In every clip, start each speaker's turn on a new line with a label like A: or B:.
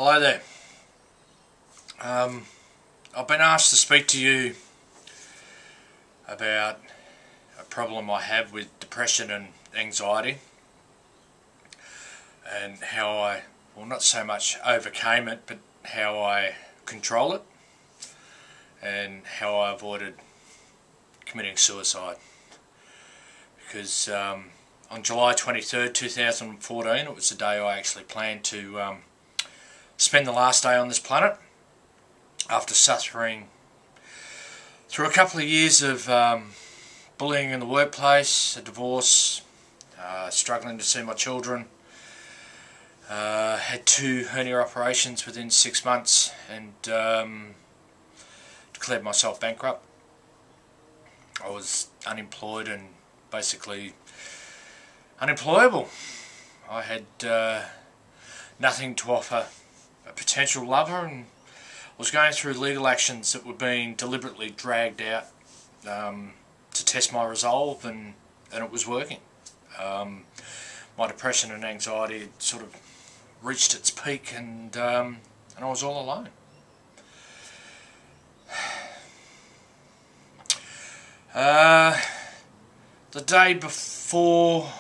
A: Hello there. I've been asked to speak to you about a problem I have with depression and anxiety, and how I, well, not so much overcame it, but how I control it and how I avoided committing suicide. Because on July 23rd, 2014, it was the day I actually planned to spend the last day on this planet, after suffering through a couple of years of bullying in the workplace, a divorce, struggling to see my children, had 2 hernia operations within 6 months, and declared myself bankrupt. I was unemployed and basically unemployable. I had nothing to offer a potential lover, and was going through legal actions that were being deliberately dragged out to test my resolve, and it was working. My depression and anxiety had sort of reached its peak, and I was all alone. The day before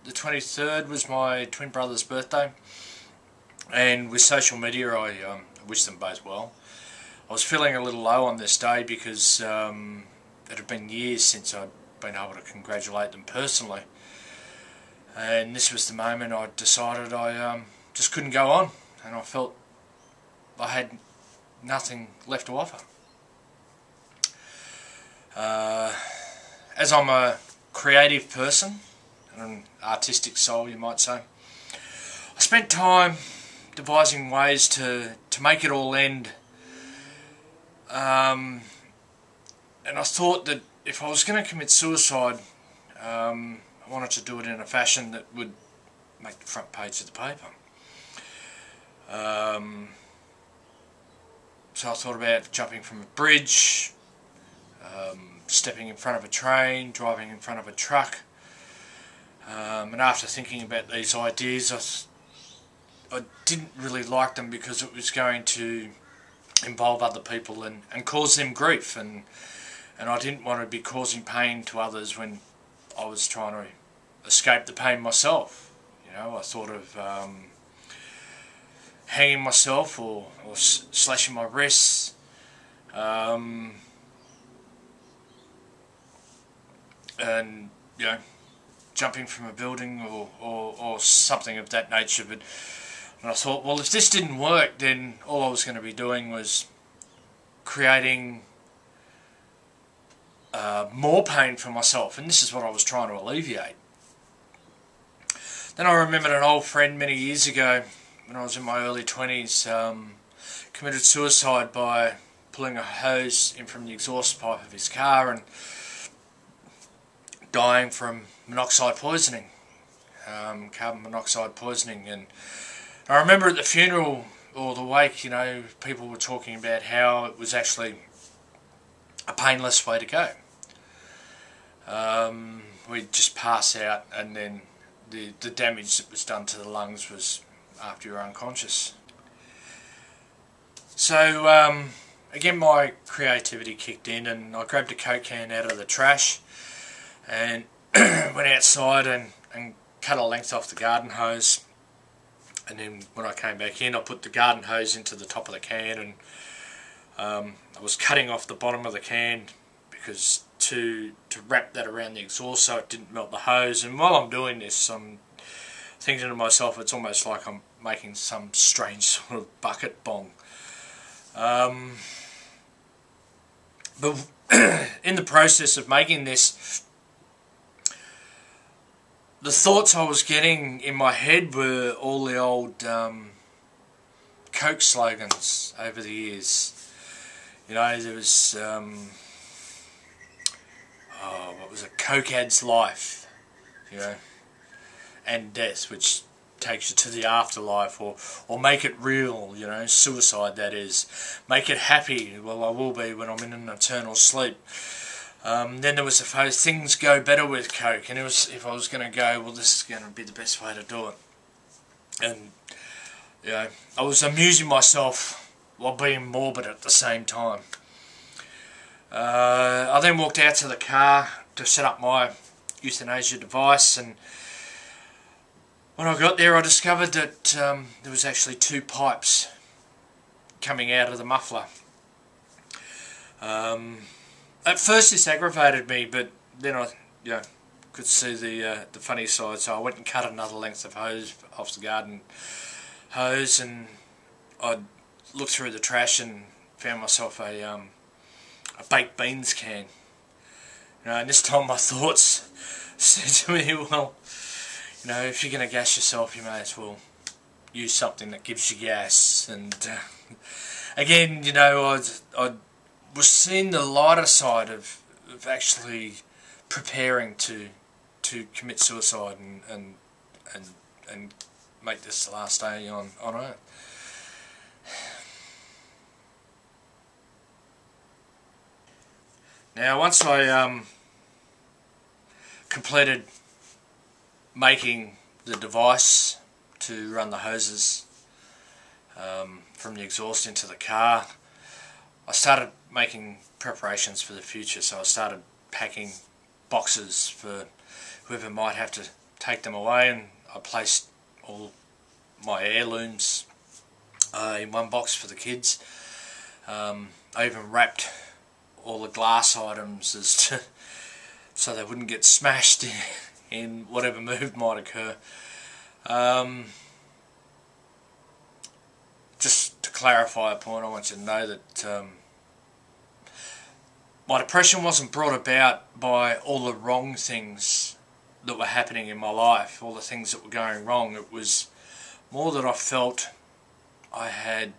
A: the 23rd was my twin brother's birthday, and with social media I wished them both well. I was feeling a little low on this day because it had been years since I'd been able to congratulate them personally, and this was the moment I decided I just couldn't go on, and I felt I had nothing left to offer. As I'm a creative person, an artistic soul you might say, I spent time devising ways to make it all end, and I thought that if I was going to commit suicide, I wanted to do it in a fashion that would make the front page of the paper. So I thought about jumping from a bridge, stepping in front of a train, driving in front of a truck, and after thinking about these ideas, I didn't really like them because it was going to involve other people and cause them grief, and I didn't want to be causing pain to others when I was trying to escape the pain myself. You know, I thought of hanging myself or slashing my wrists, and you know, jumping from a building or something of that nature. But and I thought, well, if this didn't work, then all I was going to be doing was creating more pain for myself, and this is what I was trying to alleviate. Then I remembered an old friend many years ago, when I was in my early 20s, committed suicide by pulling a hose in from the exhaust pipe of his car and dying from monoxide poisoning, carbon monoxide poisoning. And I remember at the funeral or the wake, you know, people were talking about how it was actually a painless way to go. We'd just pass out, and then the damage that was done to the lungs was after you're unconscious. So again, my creativity kicked in, and I grabbed a Coke can out of the trash and went outside and cut a length off the garden hose. And then when I came back in, I put the garden hose into the top of the can, and I was cutting off the bottom of the can because to wrap that around the exhaust so it didn't melt the hose. And while I'm doing this, I'm thinking to myself, it's almost like I'm making some strange sort of bucket bong. But in the process of making this, the thoughts I was getting in my head were all the old Coke slogans over the years. You know, there was, what was it, Coke adds life, you know, and death, which takes you to the afterlife, or make it real, you know, suicide that is. Make it happy, well I will be when I'm in an eternal sleep. Then there was the phrase, things go better with Coke, and it was, if I was going to go, well, this is going to be the best way to do it. And I was amusing myself while being morbid at the same time. I then walked out to the car to set up my euthanasia device, and when I got there I discovered that there was actually 2 pipes coming out of the muffler. At first this aggravated me, but then I could see the funny side, so I went and cut another length of hose off the garden hose, and I looked through the trash and found myself a baked beans can. And this time my thoughts said to me, well, if you're going to gas yourself, you may as well use something that gives you gas. And again, I was seeing the lighter side of actually preparing to commit suicide and make this the last day on Earth. Now, once I completed making the device to run the hoses from the exhaust into the car, I started making preparations for the future. So I started packing boxes for whoever might have to take them away, and I placed all my heirlooms in one box for the kids. I even wrapped all the glass items so they wouldn't get smashed in whatever move might occur. Just to clarify a point, I want you to know that my depression wasn't brought about by all the wrong things that were happening in my life, all the things that were going wrong. It was more that I felt I had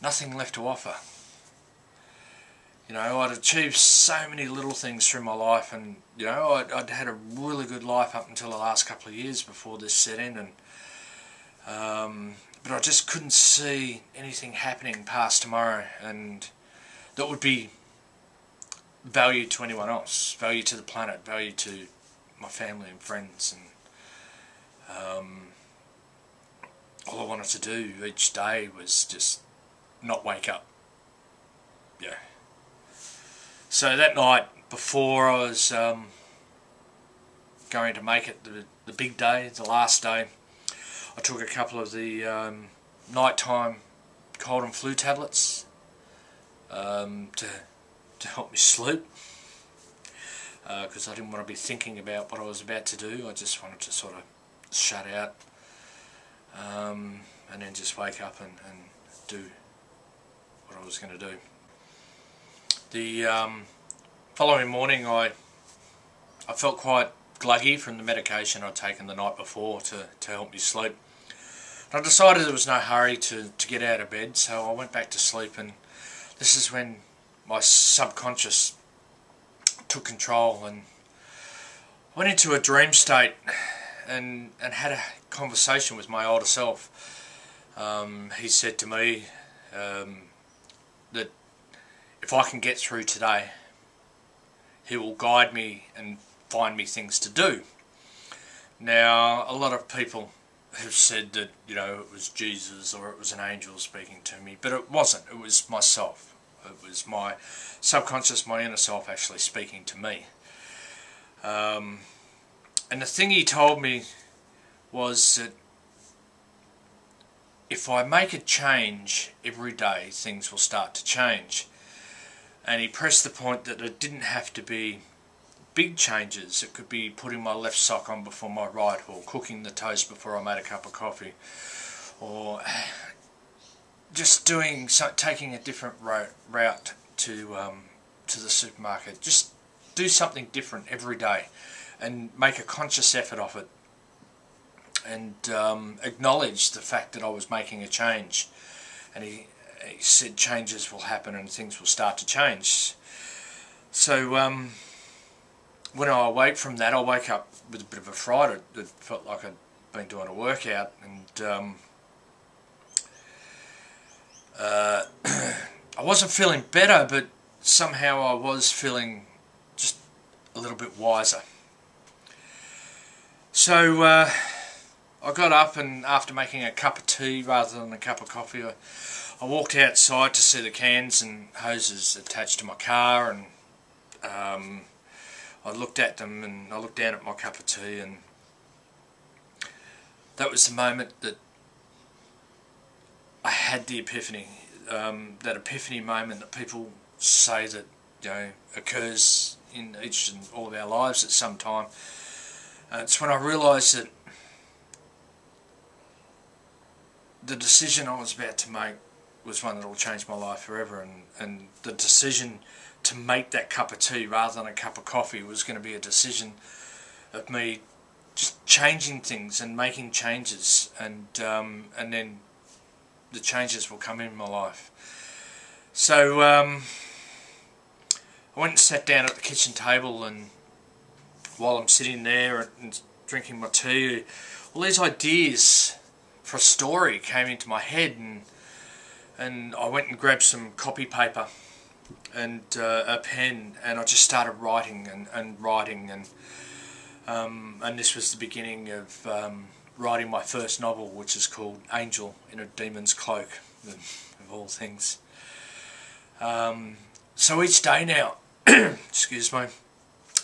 A: nothing left to offer. I'd achieved so many little things through my life, and I'd had a really good life up until the last couple of years before this set in, and but I just couldn't see anything happening past tomorrow, and that would be value to anyone else, value to the planet, value to my family and friends, and all I wanted to do each day was just not wake up. So that night before I was going to make it the big day, the last day, I took a couple of the nighttime cold and flu tablets to help me sleep, because I didn't want to be thinking about what I was about to do. I just wanted to sort of shut out, and then just wake up and do what I was going to do. The following morning I felt quite gluggy from the medication I'd taken the night before to help me sleep. I decided there was no hurry to get out of bed, so I went back to sleep, and this is when my subconscious took control, and I went into a dream state and had a conversation with my older self. He said to me that if I can get through today, he will guide me and find me things to do. Now, a lot of people have said that, it was Jesus or it was an angel speaking to me, but it wasn't. It was myself. It was my subconscious, my inner self actually speaking to me. And the thing he told me was that if I make a change every day, things will start to change. And he pressed the point that it didn't have to be big changes. It could be putting my left sock on before my right, or cooking the toast before I made a cup of coffee, or just taking a different route to the supermarket. Just do something different every day and make a conscious effort of it, and acknowledge the fact that I was making a change. And he said changes will happen and things will start to change. So when I awake from that, I wake up with a bit of a fright. It felt like I'd been doing a workout, and I wasn't feeling better, but somehow I was feeling just a little bit wiser. So I got up, and after making a cup of tea rather than a cup of coffee, I walked outside to see the cans and hoses attached to my car, and I looked at them, and I looked down at my cup of tea, and that was the moment that I had the epiphany. That epiphany moment that people say that, you know, occurs in each and all of our lives at some time. It's when I realised that the decision I was about to make was one that will change my life forever, and the decision to make that cup of tea rather than a cup of coffee was going to be a decision of me just changing things and making changes, and then the changes will come in my life. So I went and sat down at the kitchen table, and while I'm sitting there and drinking my tea, all these ideas for a story came into my head, and I went and grabbed some copy paper and a pen, and I just started writing and writing, and this was the beginning of writing my first novel, which is called Angel in a Demon's Cloak, of all things. So each day now, excuse me,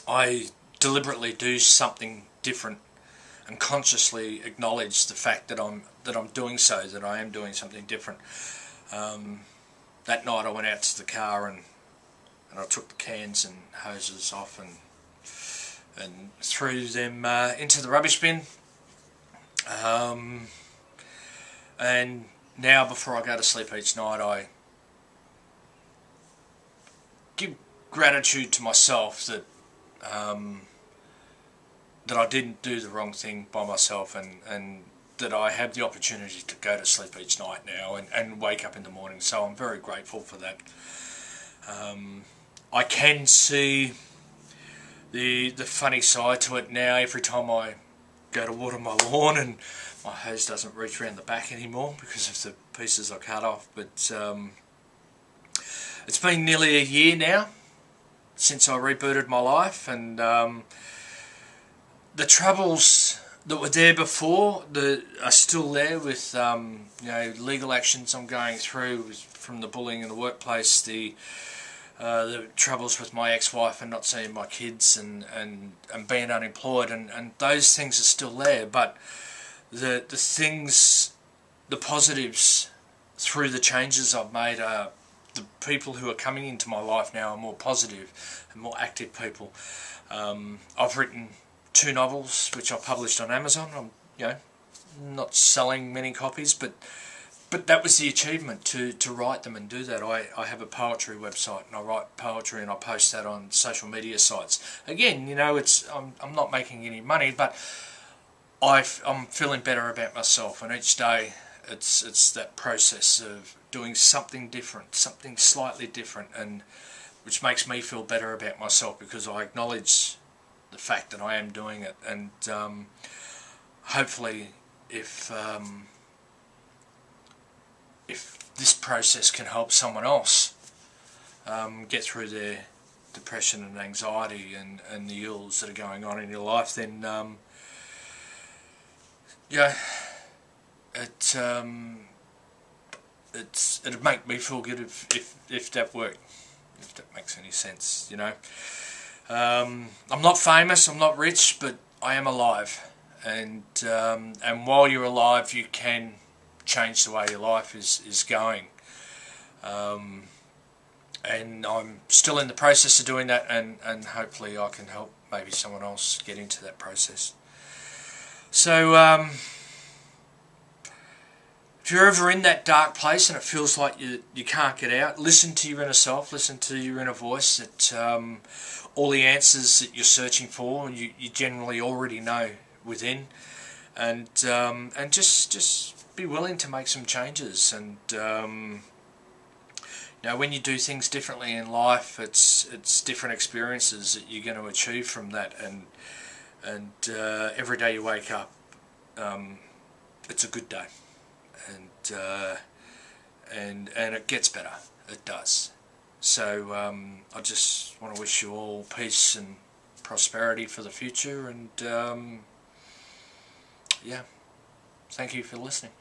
A: I deliberately do something different and consciously acknowledge the fact that I'm doing so, that I am doing something different. That night I went out to the car, and I took the cans and hoses off and threw them into the rubbish bin. And now, before I go to sleep each night, I give gratitude to myself that that I didn't do the wrong thing by myself, and that I have the opportunity to go to sleep each night now and wake up in the morning. So I'm very grateful for that. I can see the funny side to it now. Every time I go to water my lawn, and my hose doesn't reach around the back anymore because of the pieces I cut off. But it's been nearly a year now since I rebooted my life, and the troubles that were there before are still there, with you know, legal actions I'm going through from the bullying in the workplace, the troubles with my ex-wife and not seeing my kids, and being unemployed, and those things are still there. But the things, the positives through the changes I've made are the people who are coming into my life now are more positive and more active people. I've written 2 novels which I published on Amazon. I'm, you know, not selling many copies, but that was the achievement, to write them and do that. I have a poetry website, and I write poetry, and I post that on social media sites. Again, you know, I'm not making any money, but I'm feeling better about myself, and each day it's that process of doing something different, something slightly different, and which makes me feel better about myself, because I acknowledge the fact that I am doing it. And hopefully, if this process can help someone else get through their depression and anxiety and the ills that are going on in your life, then yeah, it'd make me feel good if that worked, if that makes any sense, you know. I'm not famous, I'm not rich, but I am alive, and while you're alive, you can change the way your life is going, and I'm still in the process of doing that, and hopefully I can help maybe someone else get into that process. So if you're ever in that dark place and it feels like you can't get out, listen to your inner self, listen to your inner voice, that all the answers that you're searching for, you generally already know within, and just be willing to make some changes. And you know, when you do things differently in life, it's different experiences that you're going to achieve from that, and every day you wake up, it's a good day, and it gets better, it does. So I just want to wish you all peace and prosperity for the future, and yeah, Thank you for listening.